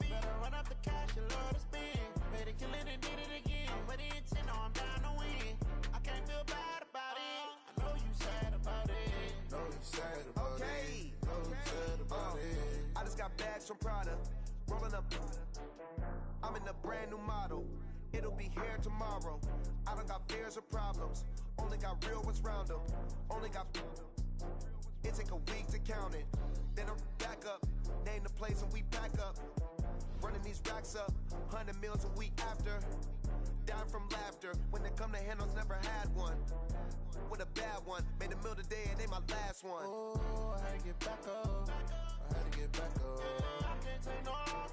Better run up the cash, you love to spend. Made it, kill it, and did it again. But the intent, no, I'm down to win. I can't feel bad about it. I know you sad about it. Know you sad about it. Know you sad about it. I just got bags from Prada. Rolling up. I'm in a brand new model. It'll be here tomorrow. I don't got fears or problems. Only got real ones round them. Only got. It take a week to count it. Then I'm back up. Name the place and we back up. Running these racks up. 100 meals a week after. Down from laughter. When it come to handles, never had one. With a bad one. Made a meal today and they my last one. Oh, I had to get back up. I had to get back up. I can't take no off.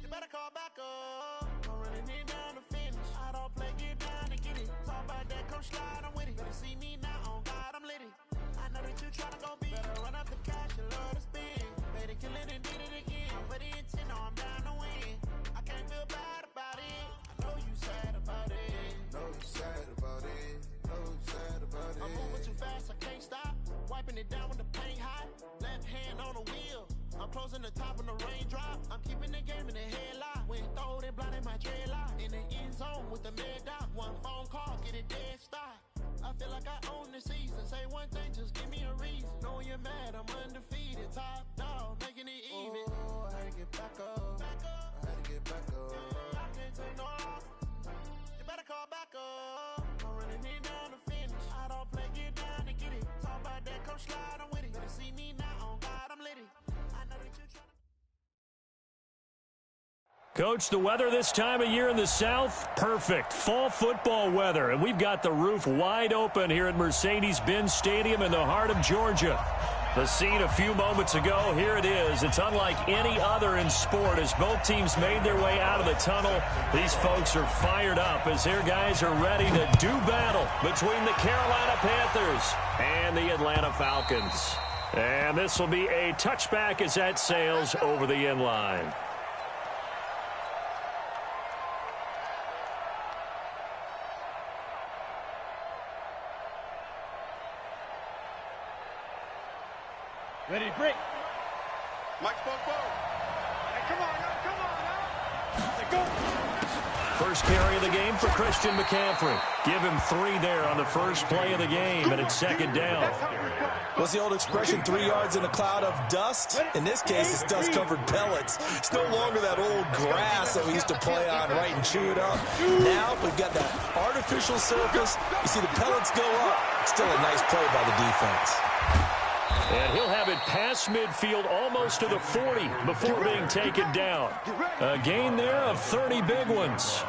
You better call back up. I'm running it down to finish. I don't play, get down to get it. Talk about that, come slide, I'm with it. Better see me now, on God, I'm litty. I know that you tryna go big. Better run up the cash, you love to spend. Made it, kill it, and did it again. But the intent, no, I'm down to win. I can't feel bad about it. I know you sad about it. Know you sad about it. Know you sad about it. I'm moving too fast, I can't stop. Wiping it down with the paint hot. Left hand on the wheel. I'm closing the top when the raindrop. I'm keeping the game in the headlock. When throwed and blinded my dreadlock. In the end zone with the mad dot. One phone call, get it dead stop. I feel like I own the season. Say one thing, just give me a reason. Knowing you're mad, I'm undefeated. Top dog, making it even. Oh, I had to get back up. I had to get back up. I can't take no off. You better call back up. I'm running it down to finish. I don't play, get down to get it. Talk about that, come slide, I'm with it. Better see me now, on God, I'm litty. I know that you're trying to. Coach, the weather this time of year in the South, perfect. Fall football weather, and we've got the roof wide open here at Mercedes-Benz Stadium in the heart of Georgia. The scene a few moments ago, here it is. It's unlike any other in sport as both teams made their way out of the tunnel. These folks are fired up as their guys are ready to do battle between the Carolina Panthers and the Atlanta Falcons. And this will be a touchback as that sails over the end line. Ready to break. Mike Bobo. Hey, come on now. Let's go. First carry of the game for Christian McCaffrey. Give him 3 there on the first play of the game, and it's second down. What's the old expression, 3 yards in a cloud of dust? In this case, it's dust-covered pellets. It's no longer that old grass that we used to play on, right, and chew it up. Now we've got that artificial surface. You see the pellets go up. Still a nice play by the defense. And he'll have it past midfield almost to the 40 before being taken down. A gain there of 30 big ones.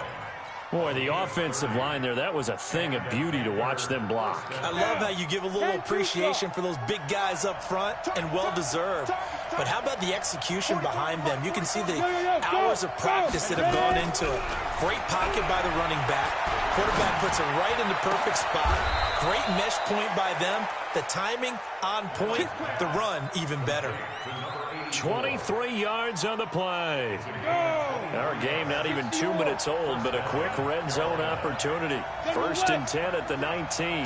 Boy, the offensive line there, that was a thing of beauty to watch them block. I love how you give a little appreciation for those big guys up front, and well-deserved. But how about the execution behind them? You can see the hours of practice that have gone into it. Great pocket by the running back. Quarterback puts it right in the perfect spot. Great mesh point by them. The timing on point. The run even better. 23 yards on the play. Our game not even 2 minutes old, but a quick red zone opportunity. 1st and 10 at the 19.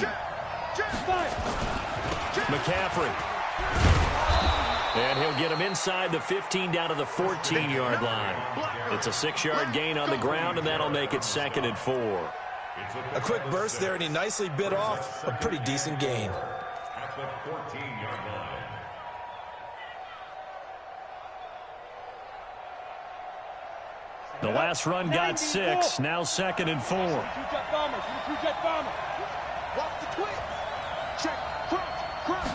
McCaffrey. And he'll get him inside the 15 down to the 14-yard line. It's a 6-yard gain on the ground, and that'll make it 2nd and 4. A quick burst there, and he nicely bit off a pretty decent gain. At the 14-yard line. The last run got 6, now 2nd and 4. Two-jet bomber. Two-jet bomber. Watch the twist. Check. Cross.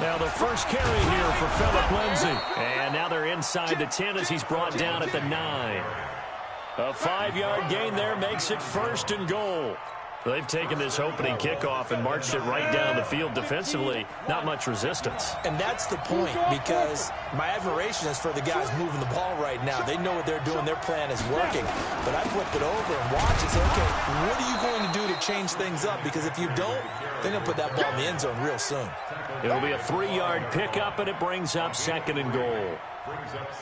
Now the first carry here for Phillip Lindsay. And now they're inside the 10 as he's brought down at the 9. A 5-yard gain there makes it 1st and goal. They've taken this opening kickoff and marched it right down the field defensively. Not much resistance. And that's the point, because my admiration is for the guys moving the ball right now. They know what they're doing. Their plan is working. But I flipped it over and watched and say, okay, what are you going to do to change things up? Because if you don't, they're going to put that ball in the end zone real soon. It'll be a 3-yard pickup, and it brings up 2nd and goal.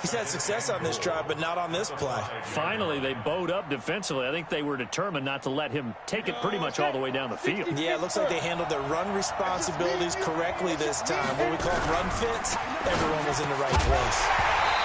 He's had success on this drive, but not on this play. Finally, they bowed up defensively. I think they were determined not to let him take it pretty much all the way down the field. Yeah, it looks like they handled their run responsibilities correctly this time. What we call run fits, everyone was in the right place.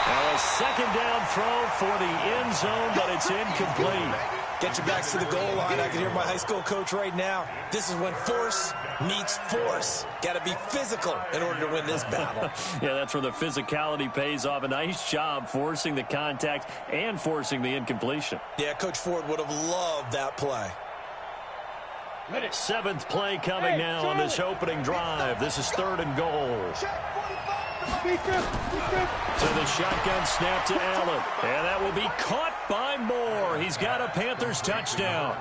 Now a second down throw for the end zone, but it's incomplete. Get your backs to the goal line. I can hear my high school coach right now. This is when force meets force. Got to be physical in order to win this battle. Yeah, that's where the physicality pays off. A nice job forcing the contact and forcing the incompletion. Yeah, Coach Ford would have loved that play. Seventh play coming now on this opening drive. This is 3rd and goal. To the shotgun snap to Allen. And that will be caught by Moore. He's got a Panthers touchdown.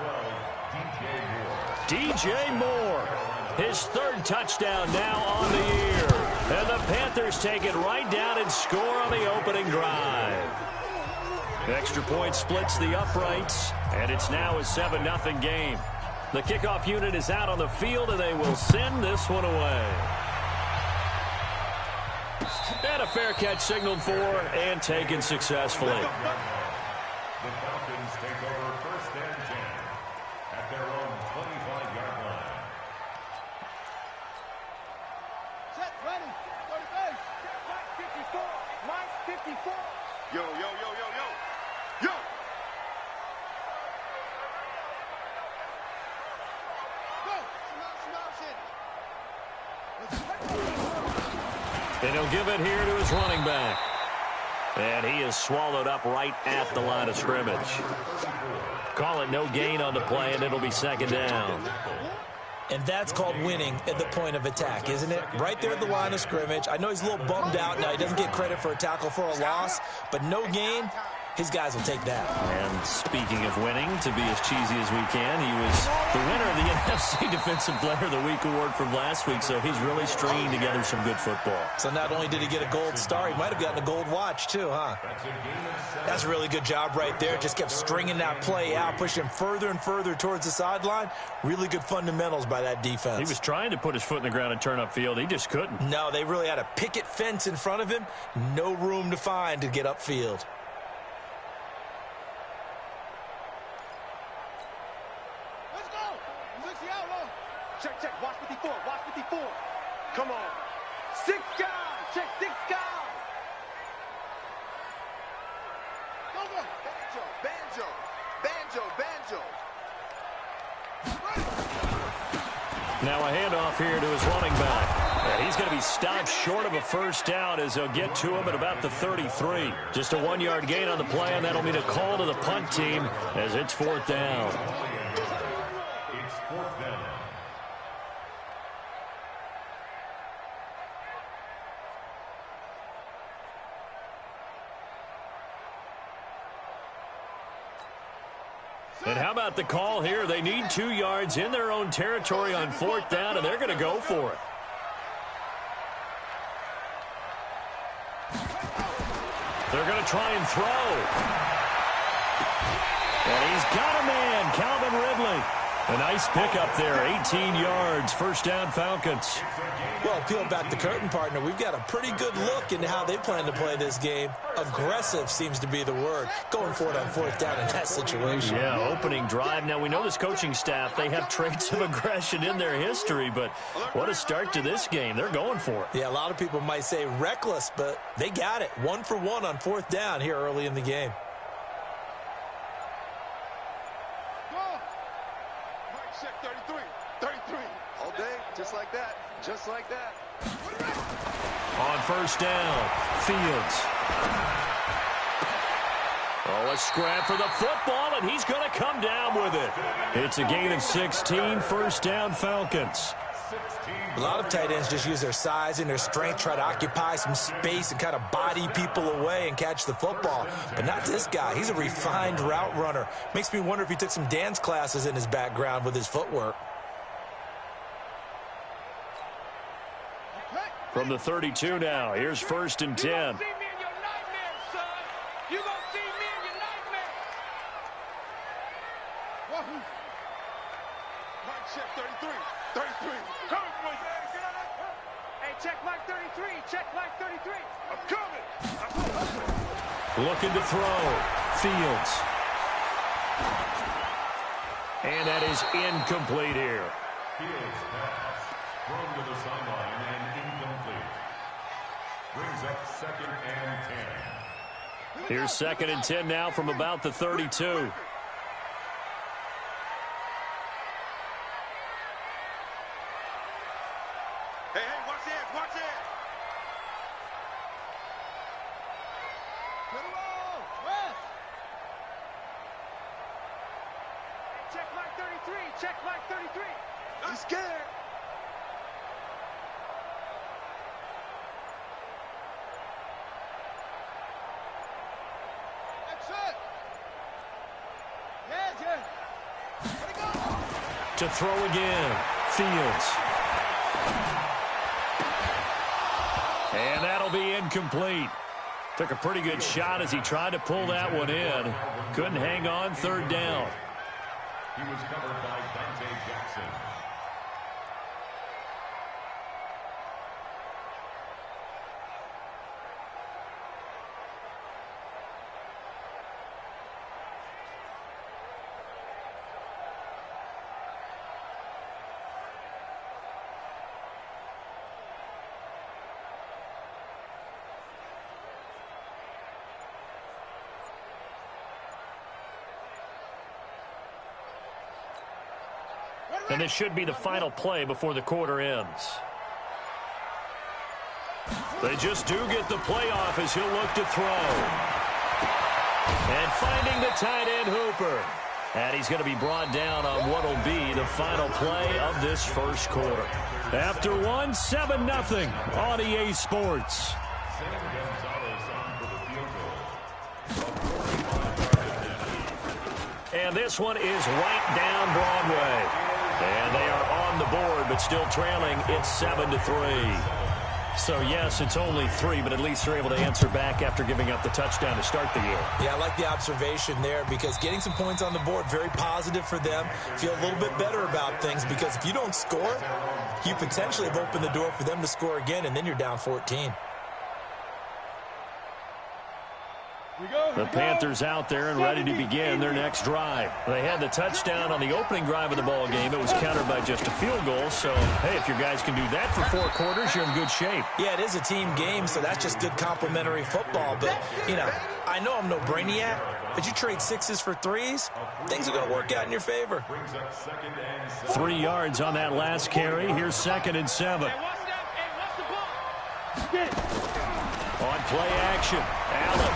DJ Moore, his 3rd touchdown now on the year. And the Panthers take it right down and score on the opening drive. Extra point splits the uprights, and it's now a 7-0 game. The kickoff unit is out on the field, and they will send this one away. And a fair catch signaled for and taken successfully. The Falcons take over 1st and 10 at their own 25-yard line. Set, ready, go to base. Mike 54, Mike 54. Yo, yo, yo, yo, yo, yo. And he'll give it here to his running back. And he is swallowed up right at the line of scrimmage. Call it no gain on the play, and it'll be 2nd down. And that's called winning at the point of attack, isn't it? Right there at the line of scrimmage. I know he's a little bummed out now. He doesn't get credit for a tackle for a loss, but no gain, his guys will take that. And speaking of winning, to be as cheesy as we can, he was the winner of the NFC Defensive Player of the Week award from last week, so he's really stringing together some good football. So not only did he get a gold star, he might have gotten a gold watch too, huh? That's a really good job right there. Just kept stringing that play out, pushing him further and further towards the sideline. Really good fundamentals by that defense. He was trying to put his foot in the ground and turn upfield. He just couldn't. No, they really had a picket fence in front of him. No room to find to get upfield. Check, check, watch 54, watch 54. Come on. 6 guys, check 6 guys. Go, go. Banjo, banjo, banjo, banjo. Now a handoff here to his running back. And he's going to be stopped short of a 1st down as they'll get to him at about the 33. Just a 1-yard gain on the play, and that'll mean a call to the punt team as it's 4th down. It's 4th down. And how about the call here? They need 2 yards in their own territory on 4th down, and they're going to go for it. They're going to try and throw. And he's got a man, Calvin Ridley. A nice pickup there, 18 yards, 1st down Falcons. Well, peel back the curtain, partner. We've got a pretty good look into how they plan to play this game. Aggressive seems to be the word. Going for it on 4th down in that situation. Yeah, opening drive. Now, we know this coaching staff, they have traits of aggression in their history, but what a start to this game. They're going for it. Yeah, a lot of people might say reckless, but they got it. 1 for 1 on 4th down here early in the game. Check 33, 33. All day, just like that, just like that. On 1st down, Fields. Oh, a scrap for the football, and he's going to come down with it. It's a gain of 16, 1st down Falcons. A lot of tight ends just use their size and their strength, try to occupy some space and kind of body people away and catch the football. But not this guy. He's a refined route runner. Makes me wonder if he took some dance classes in his background with his footwork. From the 32 now, here's 1st and 10. Check 33, 33. Come on, hey, check Mike 33, check Mike 33. I'm coming. Looking to throw. Fields. And that is incomplete here. Fields pass. Thrown to the sideline and incomplete. Brings up 2nd and 10. Here's 2nd and 10 now from about the 32. Hey, watch it, watch it. Check mark 33, check mark 33. I'm scared. That's it. Yeah. To throw again. Fields. And that'll be incomplete. Took a pretty good shot as he tried to pull that one in. Couldn't hang on, 3rd down. He was covered by Dante Jackson. And this should be the final play before the quarter ends. They just do get the playoff as he'll look to throw. And finding the tight end Hooper. And he's going to be brought down on what will be the final play of this first quarter. After 7-0 on EA Sports. And this one is right down Broadway. And they are on the board, but still trailing. It's 7-3. So, yes, it's only 3, but at least they're able to answer back after giving up the touchdown to start the year. Yeah, I like the observation there because getting some points on the board, very positive for them. Feel a little bit better about things because if you don't score, you potentially have opened the door for them to score again, and then you're down 14. The Panthers out there and ready to begin their next drive. They had the touchdown on the opening drive of the ball game. It was countered by just a field goal. So, hey, if your guys can do that for 4 quarters, you're in good shape. Yeah, it is a team game, so that's just good complementary football. But, you know, I know I'm no brainiac, but you trade 6s for 3s, things are going to work out in your favor. 3 yards on that last carry. Here's 2nd and 7. On play action, Allen.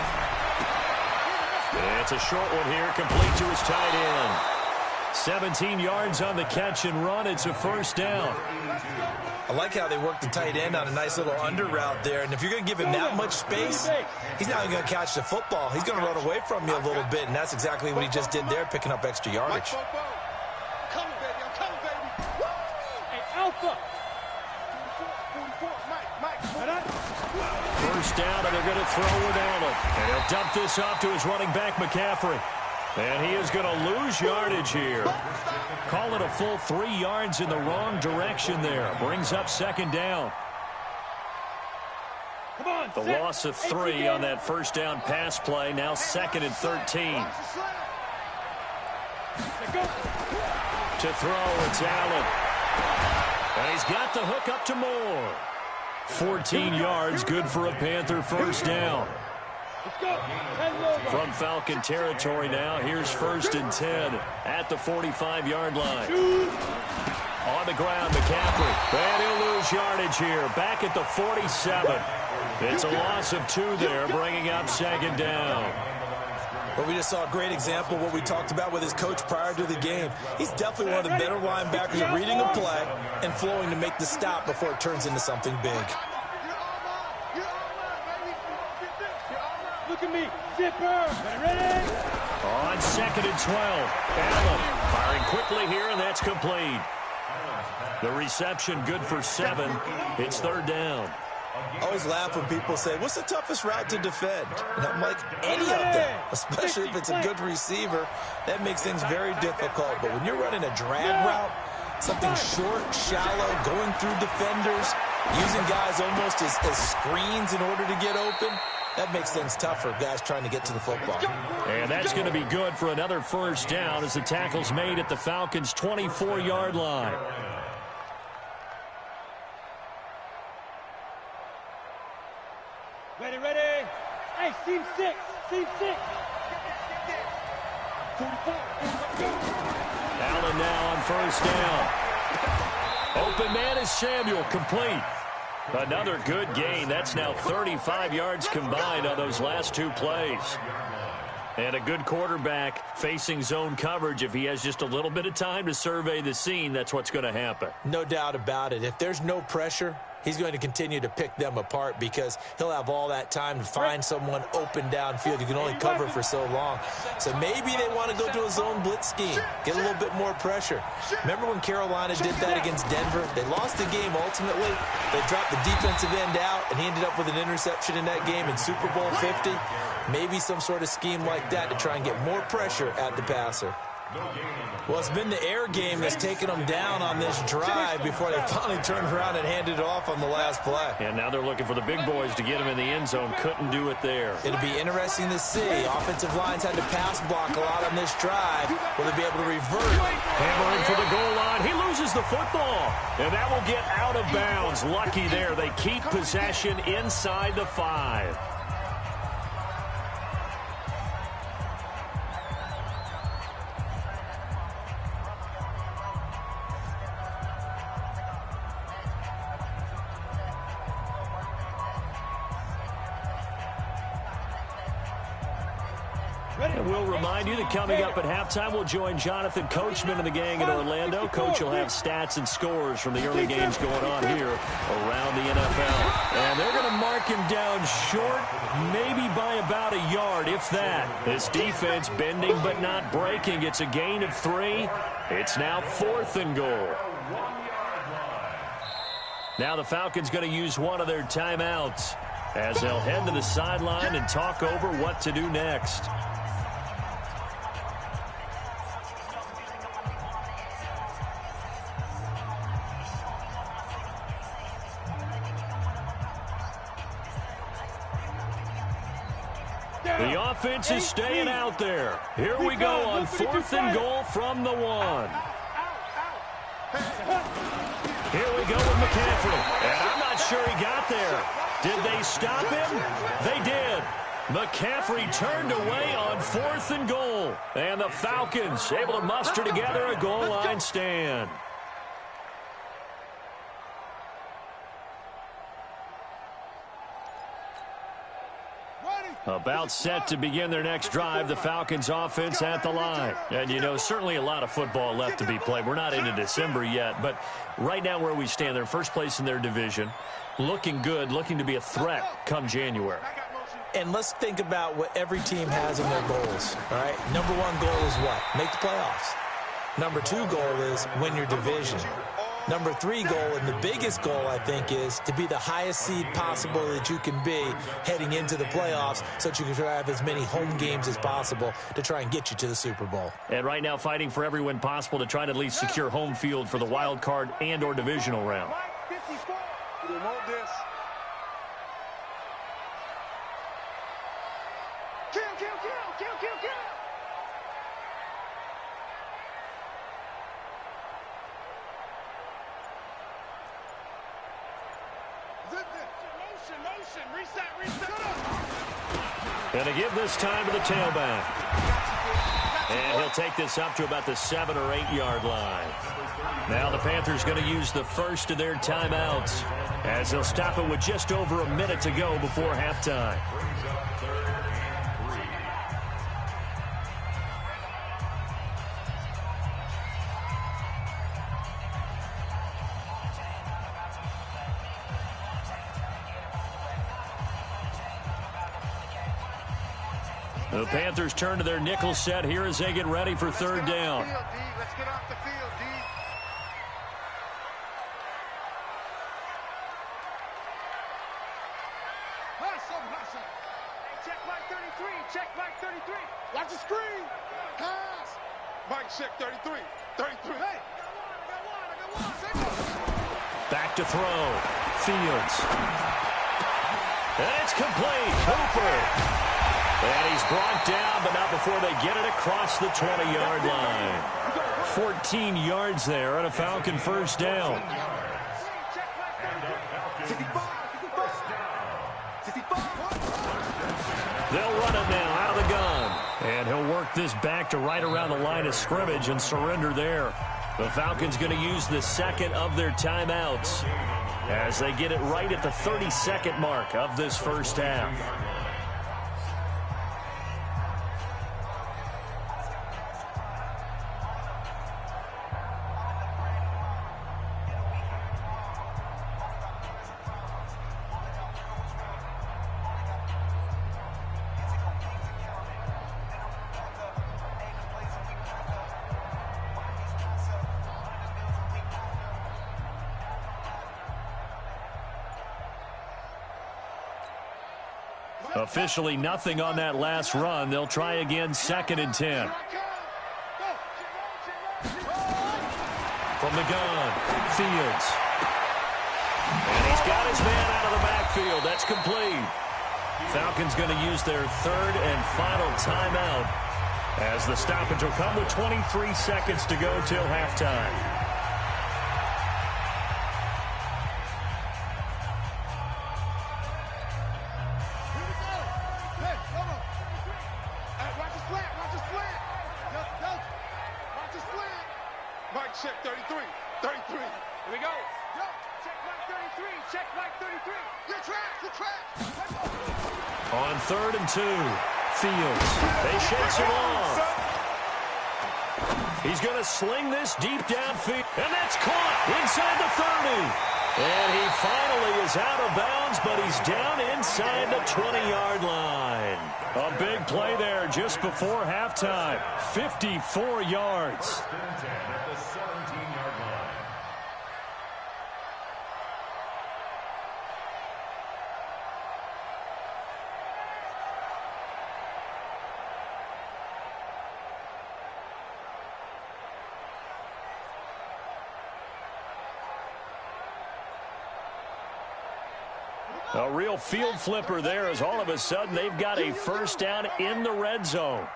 It's a short one here, complete to his tight end. 17 yards on the catch and run. It's a 1st down. I like how they work the tight end on a nice little under route there. And if you're going to give him that much space, he's not even going to catch the football. He's going to run away from you a little bit, and that's exactly what he just did there, picking up extra yardage. Come on, baby. I'm coming, baby. Hey, Alpha. 44, Mike. 1st down, and they're going to throw with Allen. And he'll dump this off to his running back, McCaffrey. And he is going to lose yardage here. Call it a full 3 yards in the wrong direction there. Brings up 2nd down. The loss of 3 on that 1st down pass play. Now 2nd and 13. To throw, it's Allen. And he's got the hook up to Moore. 14 yards, good for a Panther 1st down. From Falcon territory now, here's 1st and 10 at the 45-yard line. On the ground, McCaffrey. And he'll lose yardage here, back at the 47. It's a loss of 2 there, bringing up 2nd down. Well, we just saw a great example of what we talked about with his coach prior to the game. He's definitely one of the better linebackers at reading a play and flowing to make the stop before it turns into something big. Look at me. Zipper. Ready? On 2nd and 12. Allen firing quickly here, and that's complete. The reception good for 7. It's 3rd down. I always laugh when people say, what's the toughest route to defend? And I'm like, any of them, especially if it's a good receiver. That makes things very difficult. But when you're running a drag route, something short, shallow, going through defenders, using guys almost as screens in order to get open, that makes things tough for guys trying to get to the football. And that's going to be good for another 1st down as the tackle's made at the Falcons' 24-yard line. Ready. Hey, Team 6. Team 6. 44. Allen now on first down. Open man is Samuel, complete. Another good gain. That's now 35 yards combined on those last two plays. And a good quarterback facing zone coverage. If he has just a little bit of time to survey the scene, that's what's going to happen. No doubt about it. If there's no pressure, he's going to continue to pick them apart because he'll have all that time to find someone open downfield. You can only cover for so long. So maybe they want to go to a zone blitz scheme, get a little bit more pressure. Remember when Carolina did that against Denver? They lost the game ultimately. They dropped the defensive end out, and he ended up with an interception in that game in Super Bowl 50. Maybe some sort of scheme like that to try and get more pressure at the passer. Well, it's been the air game that's taken them down on this drive before they finally turned around and handed it off on the last play. And now they're looking for the big boys to get him in the end zone. Couldn't do it there. It'll be interesting to see. Offensive lines had to pass block a lot on this drive. Will they be able to revert? Hammering for the goal line. He loses the football. And that will get out of bounds. Lucky there. They keep possession inside the 5. And we'll remind you that coming up at halftime, we'll join Jonathan Coachman and the gang in Orlando. Coach will have stats and scores from the early games going on here around the NFL. And they're going to mark him down short, maybe by about a yard, if that. This defense bending but not breaking. It's a gain of 3. It's now 4th and goal. Now the Falcons going to use one of their timeouts as they'll head to the sideline and talk over what to do next. The offense is staying out there. Here we go on 4th and goal from the 1. Here we go with McCaffrey. And I'm not sure he got there. Did they stop him? They did. McCaffrey turned away on 4th and goal. And the Falcons able to muster together a goal line stand. About set to begin their next drive, the Falcons offense at the line. And, you know, certainly a lot of football left to be played. We're not into December yet, but right now where we stand, they're first place in their division, looking good, looking to be a threat come January. And let's think about what every team has in their goals, all right? Number 1 goal is what? Make the playoffs. Number 2 goal is win your division. Number 3 goal, and the biggest goal, I think, is to be the highest seed possible that you can be heading into the playoffs so that you can try to have as many home games as possible to try and get you to the Super Bowl. And right now fighting for every win possible to try to at least secure home field for the wild card and or divisional round. And to give this time to the tailback. And he'll take this up to about the 7 or 8 yard line. Now the Panthers going to use the first of their timeouts as they'll stop it with just over a minute to go before halftime. The Panthers turn to their nickel set here as they get ready for 3rd down. Let's get off the field, D. Check Mike 33. Check Mike 33. Watch the screen. Pass. Mike, check 33. 33. Hey, I got one. Back to throw. Fields. And it's complete. Cooper. And he's brought down, but not before they get it across the 20-yard line. 14 yards there on a Falcon first down. They'll run it now out of the gun. And he'll work this back to right around the line of scrimmage and surrender there. The Falcons going to use the second of their timeouts as they get it right at the 30-second mark of this first half. Officially nothing on that last run. They'll try again, 2nd and 10. From the gun, Fields. And he's got his man out of the backfield. That's complete. Falcons going to use their 3rd and final timeout as the stoppage will come with 23 seconds to go till halftime. Check 33. 33. Here we go. Yo, check Mike 33. Check Mike 33. You're trapped. You're trapped. On 3rd and 2, Fields. They shakes it off. He's going to sling this deep downfield. And that's caught inside the 30. And he finally is out of bounds, but he's down inside the 20-yard line. A big play there just before halftime. 54 yards. A real field flipper there as all of a sudden they've got a first down in the red zone.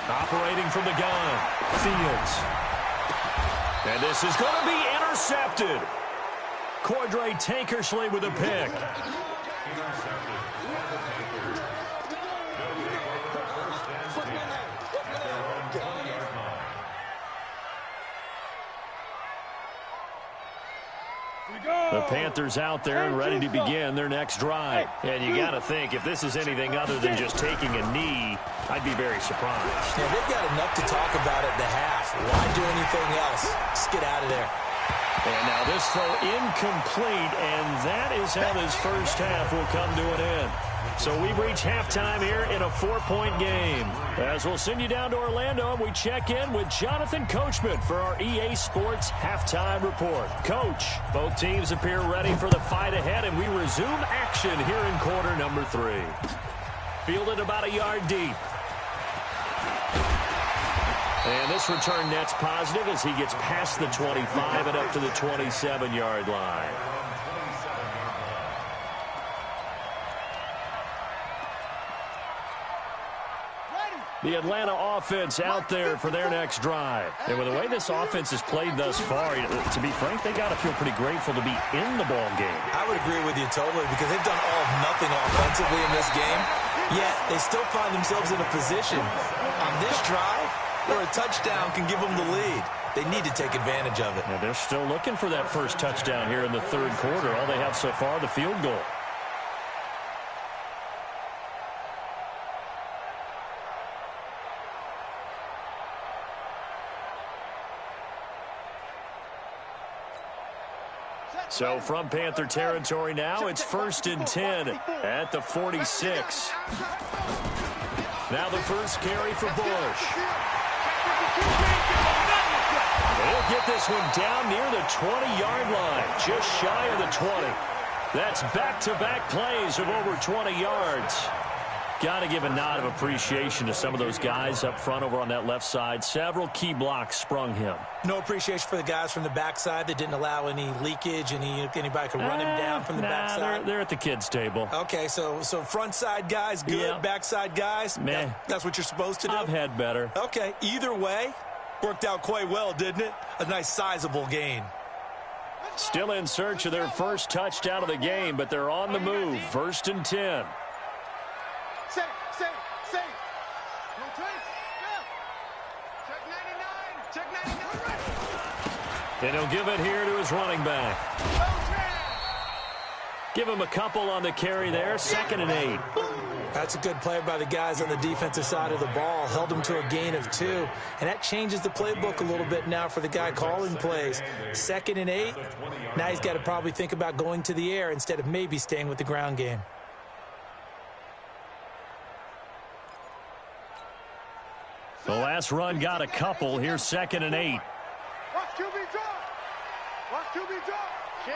Operating from the gun, Fields. And this is going to be intercepted. Cordray Tankersley with a pick. The Panthers out there and ready to begin their next drive. And you got to think, if this is anything other than just taking a knee, I'd be very surprised. Yeah, they've got enough to talk about at the half. Why do anything else? Just get out of there. And now this throw incomplete, and that is how this first half will come to an end. So we've reached halftime here in a 4-point game. As we'll send you down to Orlando, and we check in with Jonathan Coachman for our EA Sports Halftime Report. Coach, both teams appear ready for the fight ahead, and we resume action here in quarter number 3. Fielded about a yard deep. And this return net's positive as he gets past the 25 and up to the 27-yard line. The Atlanta offense out there for their next drive. And with the way this offense has played thus far, to be frank, they got to feel pretty grateful to be in the ball game. I would agree with you totally because they've done all of nothing offensively in this game, yet they still find themselves in a position on this drive where a touchdown can give them the lead. They need to take advantage of it. And they're still looking for that first touchdown here in the third quarter. All they have so far, the field goal. So from Panther territory now, it's 1st and 10 at the 46. Now the first carry for Bush. He'll get this one down near the 20-yard line, just shy of the 20. That's back-to-back plays of over 20 yards. Got to give a nod of appreciation to some of those guys up front over on that left side. Several key blocks sprung him. No appreciation for the guys from the backside that didn't allow any leakage, anybody could run him down from the backside. They're at the kids' table. Okay, so front side guys good, yeah. Backside guys, meh. That's what you're supposed to do? I've had better. Okay, either way, worked out quite well, didn't it? A nice sizable gain. Still in search of their first touchdown of the game, but they're on the move. 1st and 10. Safe. Check 99. And he'll give it here to his running back. Give him a couple on the carry there. 2nd and 8. That's a good play by the guys on the defensive side of the ball. Held them to a gain of 2. And that changes the playbook a little bit now for the guy calling plays. 2nd and 8. Now he's got to probably think about going to the air instead of maybe staying with the ground game. The last run got a couple. Here's 2nd and 8. Watch QB drop. Shit.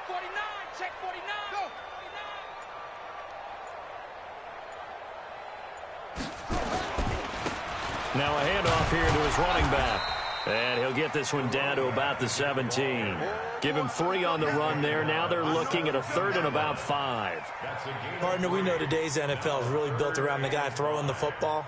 49, check 49. Go. 49. Now a handoff here to his running back. And he'll get this one down to about the 17. Give him 3 on the run there. Now they're looking at a 3rd and about 5. Partner, we know today's NFL is really built around the guy throwing the football.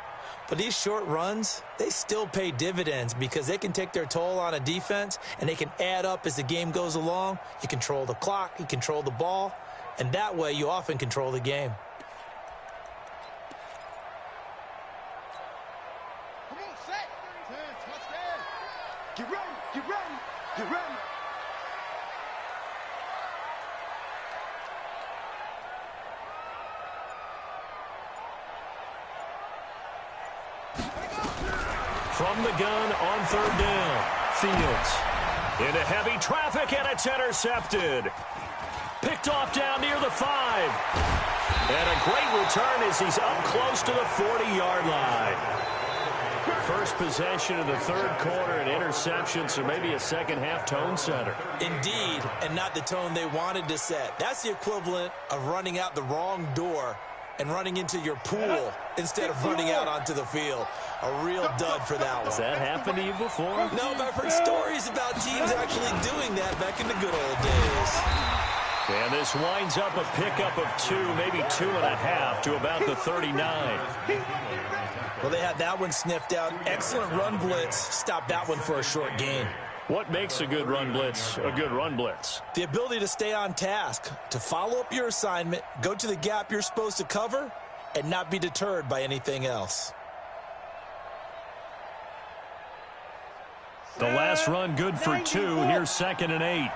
But these short runs, they still pay dividends because they can take their toll on a defense and they can add up as the game goes along. You control the clock, you control the ball, and that way you often control the game. Come on, set. Touchdown. Get ready. From the gun on 3rd down. Fields into heavy traffic, and it's intercepted. Picked off down near the 5. And a great return as he's up close to the 40-yard line. First possession of the 3rd quarter, an interception, so maybe a second-half tone setter. Indeed, and not the tone they wanted to set. That's the equivalent of running out the wrong door and running into your pool instead of running out onto the field. A real dud for that one. Has that happened to you before? No, but I've heard stories about teams actually doing that back in the good old days. And this winds up a pickup of 2, maybe 2.5 to about the 39. Well, they had that one sniffed out. Excellent run blitz. Stopped that one for a short gain. What makes a good run blitz a good run blitz? The ability to stay on task, to follow up your assignment, go to the gap you're supposed to cover, and not be deterred by anything else. The last run good for 2. Here's 2nd and 8.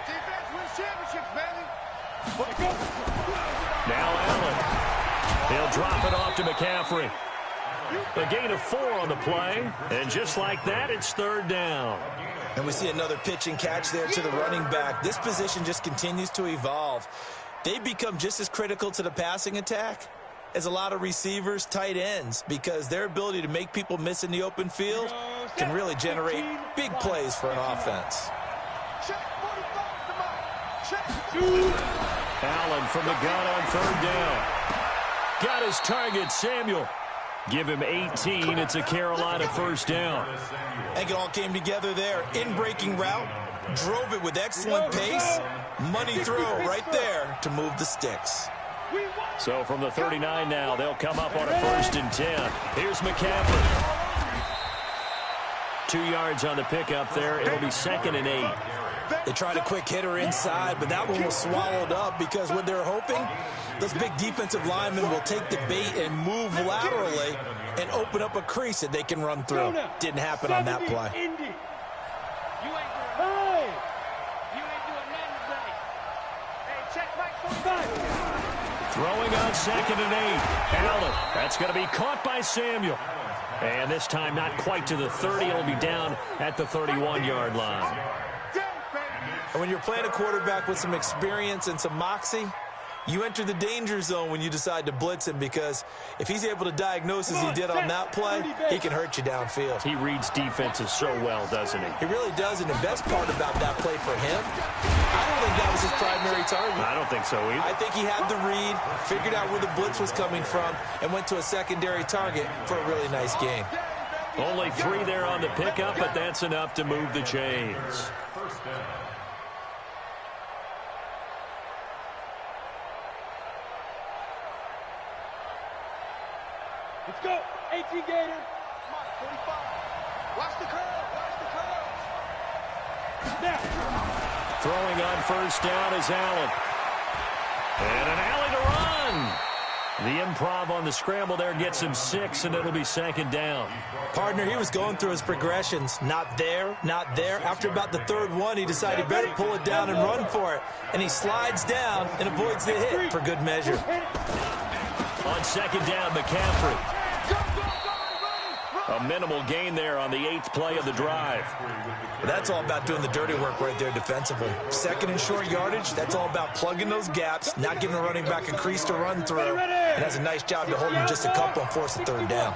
Defense wins championships, baby. Now Allen. He'll drop it off to McCaffrey. A gain of 4 on the play. And just like that, it's 3rd down. And we see another pitch and catch there to the running back. This position just continues to evolve. They become just as critical to the passing attack as a lot of receivers, tight ends, because their ability to make people miss in the open field can really generate big plays for an offense. Allen from the gun on 3rd down. Got his target, Samuel. Give him 18. It's a Carolina 1st down. I think it all came together there. In-breaking route, drove it with excellent pace. Money throw right there to move the sticks. So from the 39 now, they'll come up on a 1st and 10. Here's McCaffrey. 2 yards on the pickup there. It'll be 2nd and 8. They tried a quick hitter inside, but that one was swallowed up because what they're hoping, those big defensive linemen will take the bait and move laterally and open up a crease that they can run through. Didn't happen on that play. You ain't doing nothing today. Hey, check Mike 45. Throwing on 2nd and 8. Allen. That's going to be caught by Samuel. And this time not quite to the 30. It'll be down at the 31-yard line. And when you're playing a quarterback with some experience and some moxie, you enter the danger zone when you decide to blitz him, because if he's able to diagnose as he did on that play, he can hurt you downfield. He reads defenses so well, doesn't he? He really does, and the best part about that play for him, I don't think that was his primary target. I don't think so either. I think he had the read, figured out where the blitz was coming from, and went to a secondary target for a really nice gain. Only 3 there on the pickup, but that's enough to move the chains. Let's go. 18 Gator. Come on, 45. Watch the curve. Watch the curve. Now. Throwing on first down is Allen. And an alley to run. The improv on the scramble there gets him 6, and it'll be second down. Partner, he was going through his progressions. Not there, not there. After about the third one, he decided he better pull it down and run for it. And he slides down and avoids the hit for good measure. On second down, McCaffrey. A minimal gain there on the 8th play of the drive. That's all about doing the dirty work right there defensively. Second and short yardage, that's all about plugging those gaps, not giving a running back a crease to run through. And has a nice job to hold him just a couple and force a third down.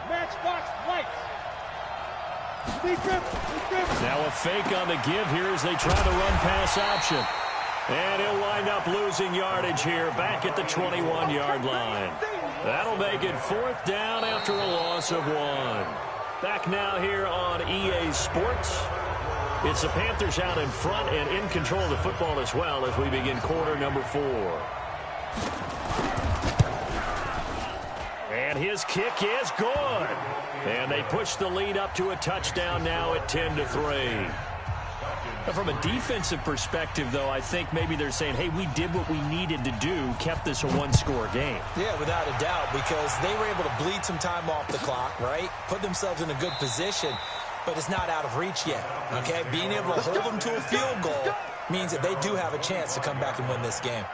Now a fake on the give here as they try the run-pass option. And he'll wind up losing yardage here back at the 21-yard line. That'll make it 4th down after a loss of 1. Back now here on EA Sports. It's the Panthers out in front and in control of the football as well as we begin quarter number 4. And his kick is good. And they push the lead up to a touchdown now at 10-3. From a defensive perspective, though, I think maybe they're saying, hey, we did what we needed to do, kept this a one-score game. Yeah, without a doubt, because they were able to bleed some time off the clock, right? Put themselves in a good position, but it's not out of reach yet, okay? Being able to hold them to a field goal means that they do have a chance to come back and win this game.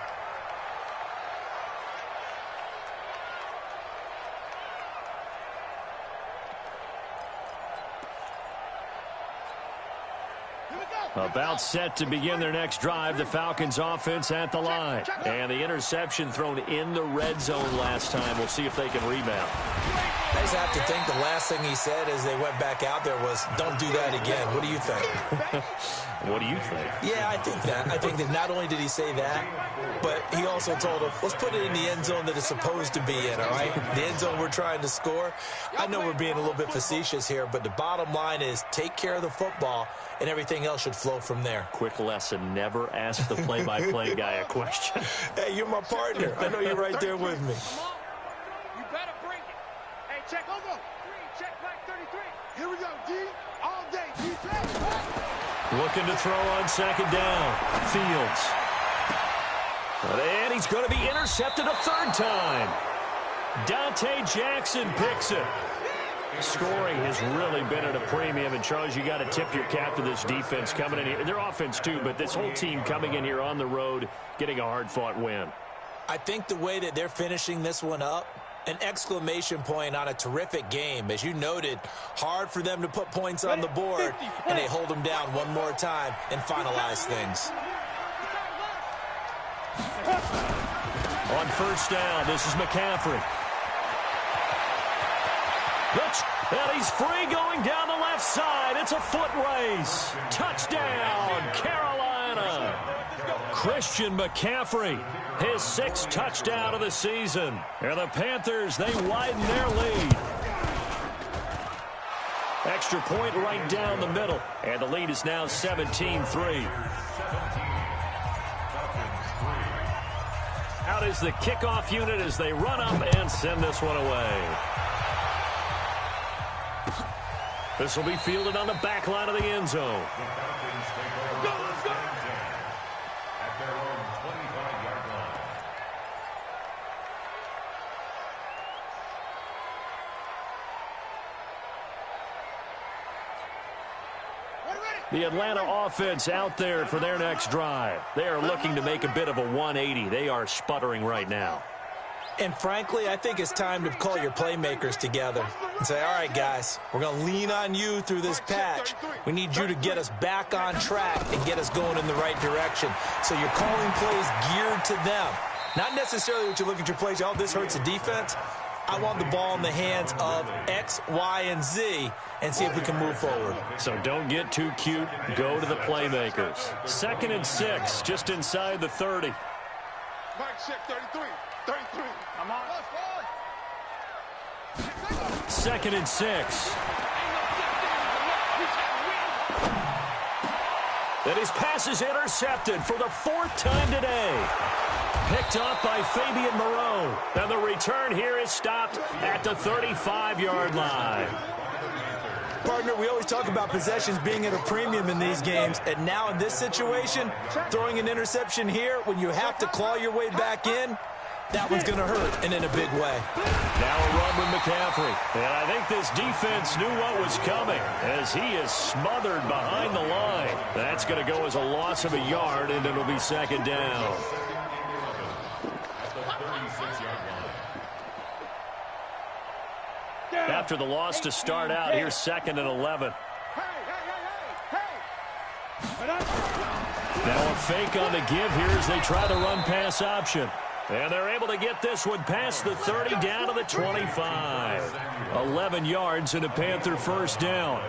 About set to begin their next drive, the Falcons offense at the line. And the interception thrown in the red zone last time. We'll see if they can rebound. I just have to think the last thing he said as they went back out there was, don't do that again. What do you think? What do you think? Yeah, I think that. I think that not only did he say that, but he also told him, let's put it in the end zone that it's supposed to be in, all right? The end zone we're trying to score. I know we're being a little bit facetious here, but the bottom line is take care of the football, and everything else should flow from there. Quick lesson, never ask the play-by-play guy a question. Hey, you're my partner. I know you're right there with me. You better bring it. Hey, check over. Check back 33. Here we go, D. All day, D. Looking to throw on second down. Fields. And he's going to be intercepted a third time. Dante Jackson picks it. Scoring has really been at a premium. And, Charles, you got to tip your cap to this defense coming in here. Their offense, too, but this whole team coming in here on the road, getting a hard-fought win. I think the way that they're finishing this one up, an exclamation point on a terrific game. As you noted, hard for them to put points on the board, and they hold them down one more time and finalize things. On first down, this is McCaffrey. And he's free going down the left side. It's a foot race. Touchdown, Carolina. Christian McCaffrey, his 6th touchdown of the season. And the Panthers, they widen their lead. Extra point right down the middle. And the lead is now 17-3. Out is the kickoff unit as they run up and send this one away. This will be fielded on the back line of the end zone. At their own 25-yard line. The Atlanta offense out there for their next drive. They are looking to make a bit of a 180. They are sputtering right now. And frankly, I think it's time to call your playmakers together and say, all right, guys, we're going to lean on you through this patch. We need you to get us back on track and get us going in the right direction. So you're calling plays geared to them. Not necessarily what you look at your plays, oh, this hurts the defense. I want the ball in the hands of X, Y, and Z and see if we can move forward. So don't get too cute. Go to the playmakers. 2nd and 6, just inside the 30. Mike, check 33. 33. I'm on. 2nd and 6. And his pass is intercepted for the 4th time today. Picked off by Fabian Moreau. And the return here is stopped at the 35-yard line. Partner, we always talk about possessions being at a premium in these games, and now in this situation, throwing an interception here when you have to claw your way back in, that one's going to hurt, and in a big way. Now a run with McCaffrey. And I think this defense knew what was coming as he is smothered behind the line. That's going to go as a loss of a yard, and it'll be 2nd down. After the loss to start out, here's 2nd and 11. Now a fake on the give here as they try the run-pass option. And they're able to get this one past the 30 down to the 25. 11 yards and a Panther 1st down.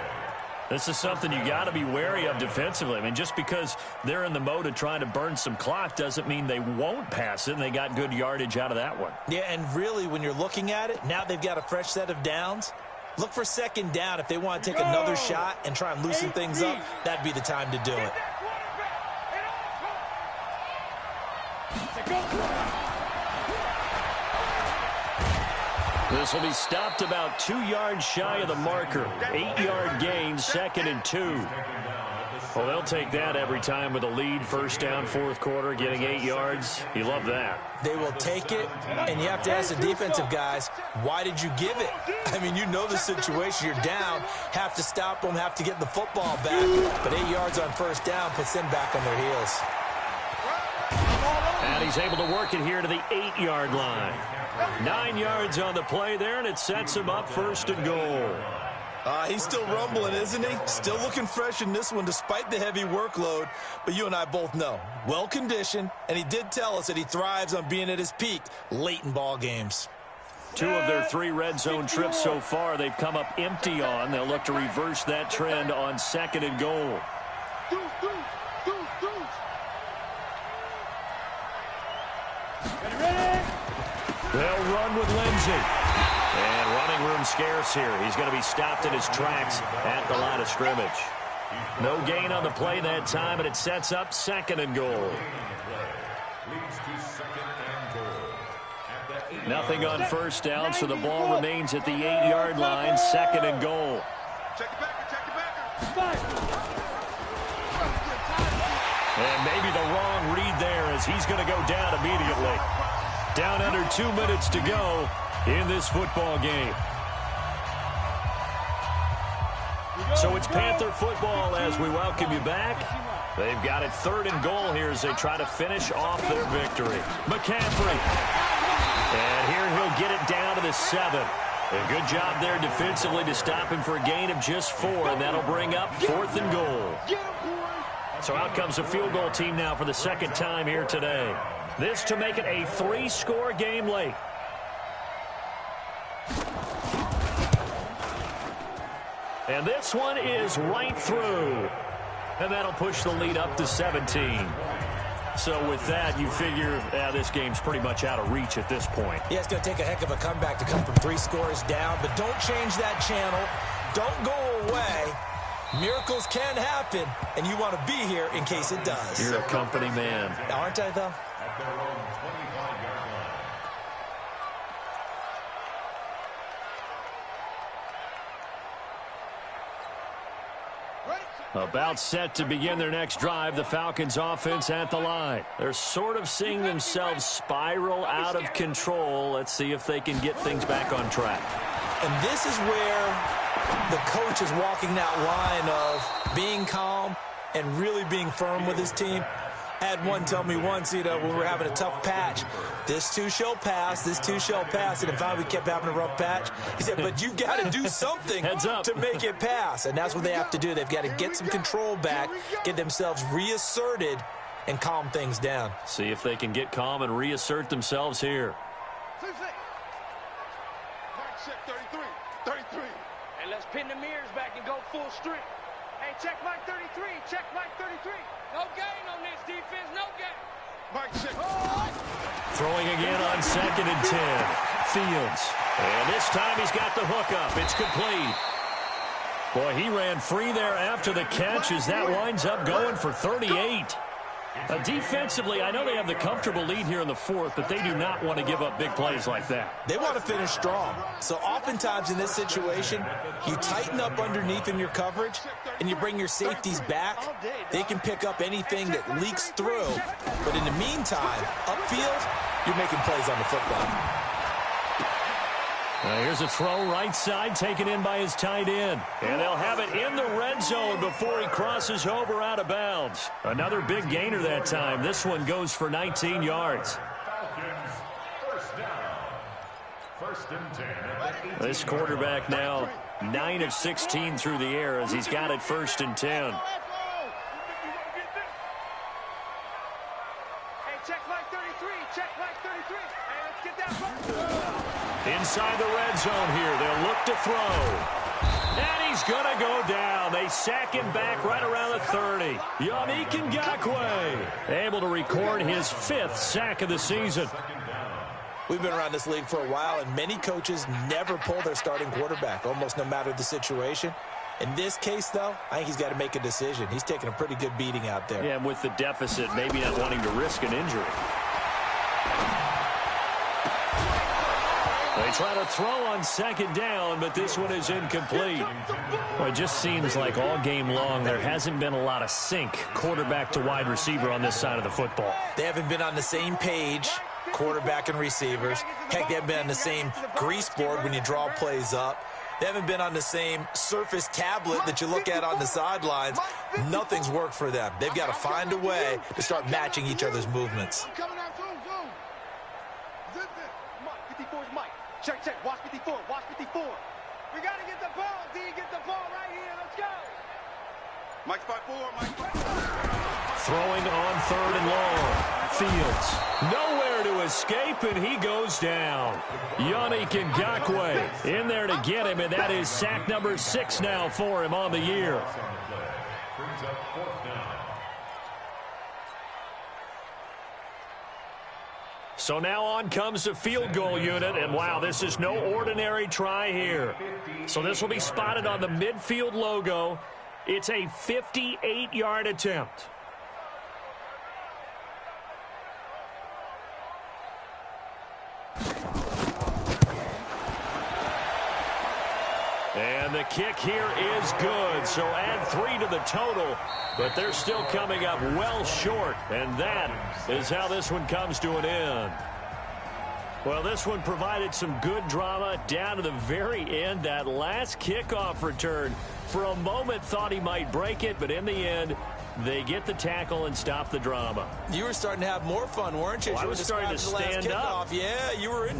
This is something you got to be wary of defensively. I mean, just because they're in the mode of trying to burn some clock doesn't mean they won't pass it, and they got good yardage out of that one. Yeah, and really, when you're looking at it, now they've got a fresh set of downs. Look for 2nd down. If they want to take another shot and try and loosen things up, that'd be the time to do it. This will be stopped about 2 yards shy of the marker. 8-yard gain, 2nd and 2. Well, they'll take that every time with a lead. 1st down, 4th quarter, getting 8 yards. You love that. They will take it, and you have to ask the defensive guys, why did you give it? I mean, you know the situation. You're down, have to stop them, have to get the football back. But 8 yards on 1st down puts them back on their heels. And he's able to work it here to the 8-yard line. 9 yards on the play there, and it sets him up 1st and goal. He's still rumbling, isn't he? Still looking fresh in this one despite the heavy workload. But you and I both know, well-conditioned, and he did tell us that he thrives on being at his peak late in ball games. 2 of their 3 red zone trips so far they've come up empty on. They'll look to reverse that trend on 2nd and goal. They'll run with Lindsey. And running room scarce here. He's going to be stopped in his tracks at the line of scrimmage. No gain on the play that time, and it sets up 2nd and goal. Nothing on 1st down, so the ball remains at the 8-yard line. 2nd and goal. And maybe the wrong read there as he's going to go down immediately. Down under 2 minutes to go in this football game. So it's Panther football as we welcome you back. They've got it 3rd and goal here as they try to finish off their victory. McCaffrey. And here he'll get it down to the 7. A good job there defensively to stop him for a gain of just 4, and that'll bring up 4th and goal. So out comes a field goal team now for the 2nd time here today. This to make it a 3-score game late. And this one is right through. And that'll push the lead up to 17. So with that, you figure this game's pretty much out of reach at this point. Yeah, it's going to take a heck of a comeback to come from 3 scores down. But don't change that channel. Don't go away. Miracles can happen, and you want to be here in case it does. You're a company man. Aren't I, though? About set to begin their next drive, the Falcons offense at the line. They're sort of seeing themselves spiral out of control. Let's see if they can get things back on track. And this is where the coach is walking that line of being calm and really being firm with his team. I had one tell me once, when we were having a tough patch, this too shall pass, this too shall pass. And finally we kept having a rough patch. He said, but you've got to do something to make it pass. And that's what they have to do. They've got to get some control back, get themselves reasserted, and calm things down. See if they can get calm and reassert themselves here. Mike check 33. And let's pin the mirrors back and go full strength. Hey, check Mike 33. Check Mike 33. No gain on this defense. No gain. Mike check. Throwing again on 2nd and 10. Fields. And this time he's got the hook up. It's complete. Boy, he ran free there after the catch as that winds up going for 38. Defensively, I know they have the comfortable lead here in the fourth, but they do not want to give up big plays like that. They want to finish strong. So oftentimes in this situation, you tighten up underneath in your coverage, and you bring your safeties back. They can pick up anything that leaks through. But in the meantime, upfield, you're making plays on the football. Here's a throw right side taken in by his tight end. And they'll have it in the red zone before he crosses over out of bounds. Another big gainer that time. This one goes for 19 yards. First down. First and 10. This quarterback now 9 of 16 through the air as he's got it first and 10. Hey, check Mike 33. Check Mike 33. Hey, let's get that ball. Inside the red zone here. They'll look to throw. And he's going to go down. They sack him back right around the 30. Yannick Ngakoue able to record his 5th sack of the season. We've been around this league for a while, and many coaches never pull their starting quarterback, almost no matter the situation. In this case, though, I think he's got to make a decision. He's taking a pretty good beating out there. Yeah, and with the deficit, maybe not wanting to risk an injury. They try to throw on second down, but this one is incomplete. Well, it just seems like all game long there hasn't been a lot of sync quarterback to wide receiver on this side of the football. They haven't been on the same page, quarterback and receivers. Heck, they haven't been on the same grease board when you draw plays up. They haven't been on the same Surface tablet that you look at on the sidelines. Nothing's worked for them. They've got to find a way to start matching each other's movements. Check, check. Watch 54. Watch 54. We got to get the ball, D. Get the ball right here. Let's go. Mike's by 4. Mike's by 4. Throwing on third and long. Fields nowhere to escape, and he goes down. Yannick Ngakoue in there to get him, and that is sack number 6 now for him on the year. Brings up fourth down. So now on comes the field goal unit, and wow, this is no ordinary try here. So this will be spotted on the midfield logo. It's a 58-yard attempt. And the kick here is good, so add 3 to the total, but they're still coming up well short, and that is how this one comes to an end. Well, this one provided some good drama down to the very end. That last kickoff return, for a moment thought he might break it, but in the end, they get the tackle and stop the drama. You were starting to have more fun, weren't you? Well, I was starting to stand up. Yeah, you were in.